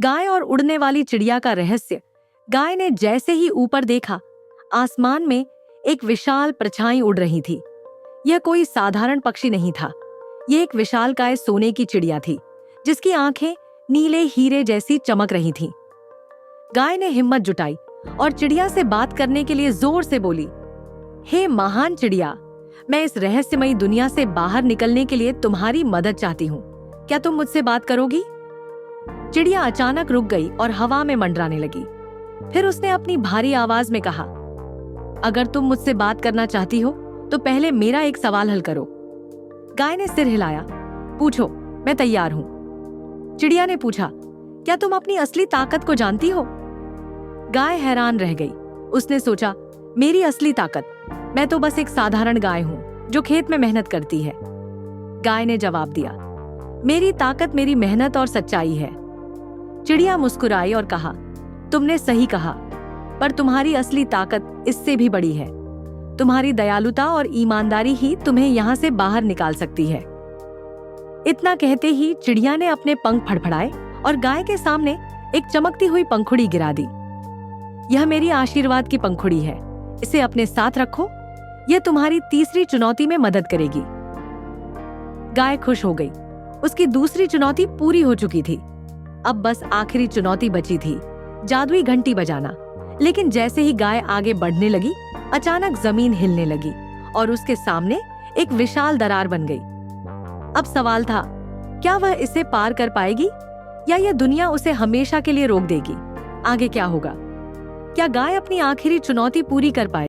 गाय और उड़ने वाली चिड़िया का रहस्य। गाय ने जैसे ही ऊपर देखा, आसमान में एक विशाल परछाई उड़ रही थी। यह कोई साधारण पक्षी नहीं था। यह एक विशालकाय सोने की चिड़िया थी, जिसकी आंखें नीले हीरे जैसी चमक रही थीं। गाय ने हिम्मत जुटाई और चिड़िया से बात करने के लिए जोर से बोली, हे महान चिड़िया, मैं इस रहस्यमयी दुनिया से बाहर निकलने के लिए तुम्हारी मदद चाहती हूँ। क्या तुम मुझसे बात करोगी? चिड़िया अचानक रुक गई और हवा में मंडराने लगी। फिर उसने अपनी भारी आवाज में कहा, अगर तुम मुझसे बात करना चाहती हो तो पहले मेरा एक सवाल हल करो। गाय ने सिर हिलाया। पूछो, मैं तैयार हूं। चिड़िया ने पूछा, क्या तुम अपनी असली ताकत को जानती हो? गाय हैरान रह गई। उसने सोचा, मेरी असली ताकत? मैं तो बस एक साधारण गाय हूं जो खेत में मेहनत करती है। गाय ने जवाब दिया, मेरी ताकत मेरी मेहनत और सच्चाई है। चिड़िया मुस्कुराई और कहा, तुमने सही कहा, पर तुम्हारी असली ताकत इससे भी बड़ी है। तुम्हारी दयालुता और ईमानदारी ही तुम्हें यहाँ से बाहर निकाल सकती है। इतना कहते ही चिड़िया ने अपने पंख फड़फड़ाए और गाय के सामने एक चमकती हुई पंखुड़ी गिरा दी। यह मेरी आशीर्वाद की पंखुड़ी है, इसे अपने साथ रखो। यह तुम्हारी तीसरी चुनौती में मदद करेगी। गाय खुश हो गई। उसकी दूसरी चुनौती पूरी हो चुकी थी। अब बस आखिरी चुनौती बची थी, जादुई घंटी बजाना। लेकिन जैसे ही गाय आगे बढ़ने लगी, अचानक जमीन हिलने लगी और उसके सामने एक विशाल दरार बन गई। अब सवाल था, क्या वह इसे पार कर पाएगी या यह दुनिया उसे हमेशा के लिए रोक देगी? आगे क्या होगा? क्या गाय अपनी आखिरी चुनौती पूरी कर पाएगी?